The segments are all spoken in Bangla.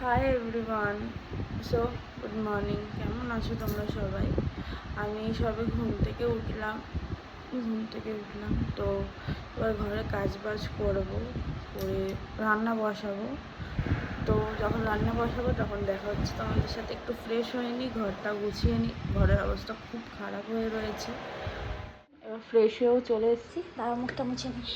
Hi everyone, so good morning. কেমন আছো তোমরা সবাই? আমি সবে ঘুম থেকে উঠলাম তো এবার ঘরে কাজ বাজ করবো, করে রান্না বসাবো। তো যখন রান্না বসাবো তখন দেখা হচ্ছে তোমাদের সাথে। একটু ফ্রেশ হয়ে নিই, ঘরটা গুছিয়ে নিই, ঘরের অবস্থা খুব খারাপ হয়ে রয়েছে। এবার ফ্রেশ হয়েও চলে এসেছি। দাঁড়া, মুখটা মুছে নিই।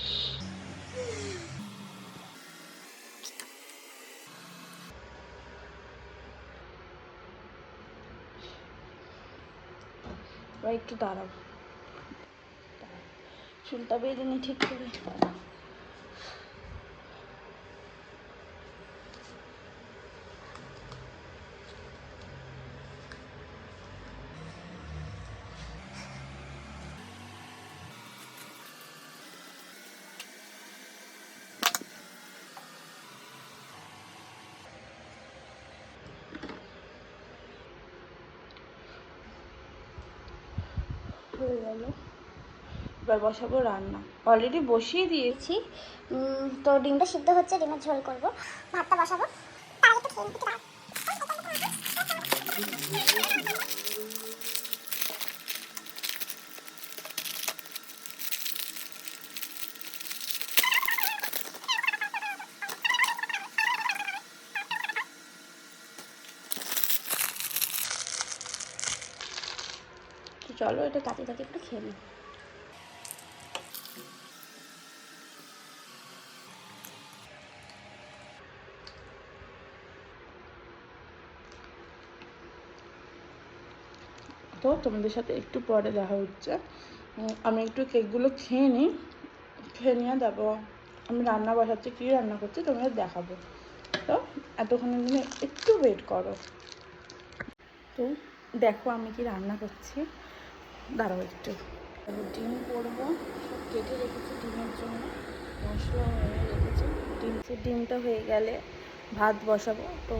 এবার একটু দাঁড়াবো, চুলটা বেঁধে নিই ঠিক করে। হয়ে গেল, এবার বসাবো রান্না। অলরেডি বসিয়ে দিয়েছি। তো ডিমটা সিদ্ধ হচ্ছে, ডিমের ঝোল করব। ভাতটা বসাবো। তার আগে একটু খেয়ে নিতে দাও। তো চলো এটা তাতে তাতে একটু খেয়ে নিই। তো তোমাদের সাথে একটু পরে দেখা হচ্ছে। আমি একটু কেকগুলো খেয়ে নিই, খেয়ে নিয়ে তারপর আমি রান্না বসাচ্ছি। কী রান্না করছি তোমাদের দেখাবো। তো এতক্ষণের জন্য একটু ওয়েট করো। তো দেখো আমি কি রান্না করছি, দাঁড়াও একটু। ডিম করবো, সব কেটে রেখেছি ডিমের জন্য, মশলা হয়ে রেখেছি। ডিমটা হয়ে গেলে ভাত বসাবো। তো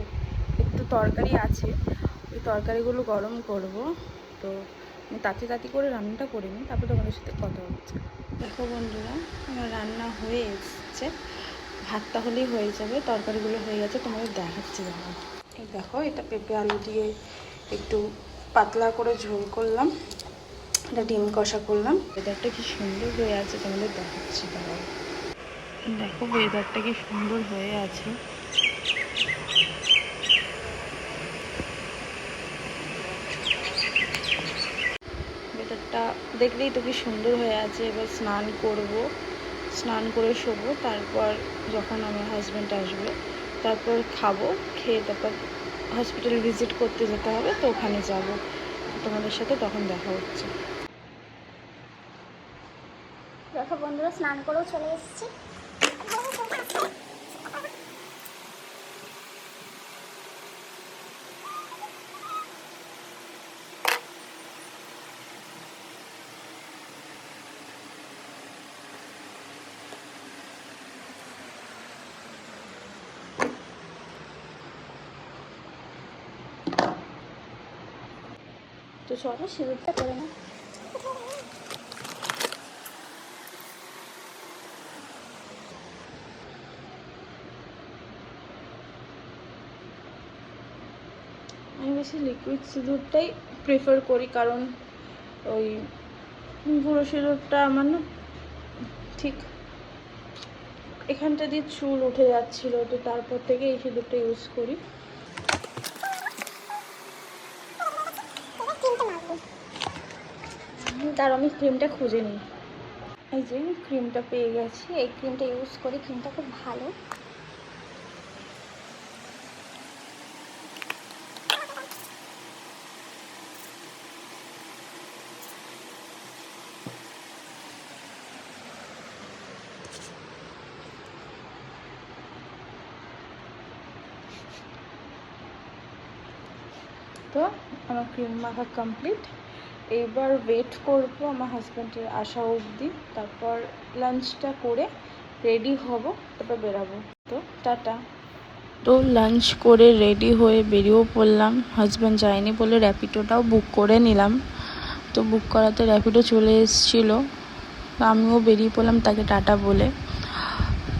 একটু তরকারি আছে, ওই তরকারিগুলো গরম করব। তো আমি তাড়াতাড়ি করে রান্নাটা করে নিই, তারপর তোমাদের সাথে কথা হচ্ছে। দেখো বন্ধুরা, আমার রান্না হয়ে এসছে, ভাতটা হলেই হয়ে যাবে, তরকারিগুলো হয়ে গেছে, তোমাদের দেখাচ্ছি। দেখো এটা পেঁপে আলু দিয়ে একটু পাতলা করে ঝোল করলাম, এটা ডিম কষা করলাম। ওয়েদারটা কি সুন্দর হয়ে আছে তোমাদের দেখাচ্ছি। দেখো ওয়েদারটা কি সুন্দর হয়ে আছে। ওয়েদারটা দেখলেই তো কি সুন্দর হয়ে আছে। এবার স্নান করব, স্নান করে শোবো, তারপর যখন আমার হাজব্যান্ড আসবে তারপর খাবো, খেয়ে তারপর হসপিটাল ভিজিট করতে যেতে হবে, তো ওখানে যাব। তোমাদের সাথে তখন দেখা হচ্ছে। দেখো বন্ধুরা, স্নান করেও চলে এসেছি। তো চলো সিঁদুরটা করে নাও। আমি বেশি লিকুইড সিঁদুরটাই প্রেফার করি, কারণ ওই গুঁড়ো সিঁদুরটা আমার না ঠিক এখানটা দিয়ে চুল উঠে যাচ্ছিলো, তো তারপর থেকে এই সিঁদুরটা ইউজ করি। তার আমি ক্রিমটা খুঁজে নিই। এই যে ক্রিমটা পেয়ে গেছি, এই ক্রিমটা ইউজ করি, ক্রিমটা খুব ভালো। তো আমার ক্রিম মাখা কমপ্লিট। এইবার ওয়েট করব আমার হাজব্যান্ডের আসা অবধি, তারপর লাঞ্চটা করে রেডি হব, তারপর বেরাবো। তো টাটা। তো লাঞ্চ করে রেডি হয়ে বেরিয়েও পড়লাম। হাজব্যান্ড যায়নি বলে র্যাপিডোটাও বুক করে নিলাম। তো বুক করাতে র্যাপিডো চলে এসেছিলো, আমিও বেরিয়ে পড়লাম তাকে টাটা বলে।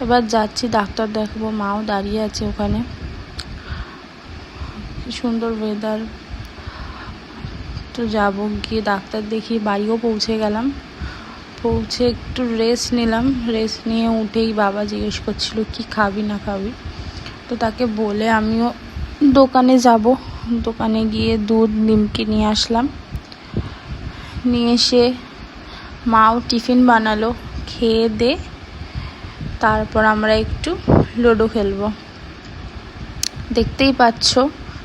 এবার যাচ্ছি ডাক্তার দেখাবো, মাও দাঁড়িয়ে আছে ওখানে। সুন্দর ওয়েদার। তো যাব, গিয়ে ডাক্তার দেখিয়ে বাড়িও পৌঁছে গেলাম। পৌঁছে একটু রেস্ট নিলাম। রেস্ট নিয়ে উঠেই বাবা জিজ্ঞেস করছিল কি খাবি না খাবি। তো তাকে বলে আমিও দোকানে যাব। দোকানে গিয়ে দুধ নিমকি নিয়ে আসলাম। নিয়ে এসে মাও টিফিন বানালো, খেয়ে দে তারপর আমরা একটু লুডো খেলবো। দেখতেই পাচ্ছ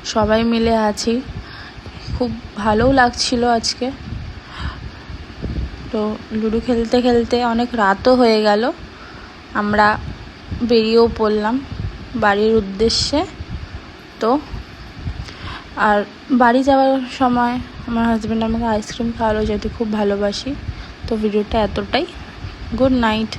সবাই মিলে আছি, খুব ভালোও লাগছিল আজকে। তো লুডো খেলতে খেলতে অনেক রাতও হয়ে গেল। আমরা বেরিয়েও পড়লাম বাড়ির উদ্দেশ্যে। তো আর বাড়ি যাওয়ার সময় আমার হাজব্যান্ড আমাকে আইসক্রিম খাওয়ালো, যেহেতু খুব ভালোবাসি। তো ভিডিওটা এতটাই। Good night.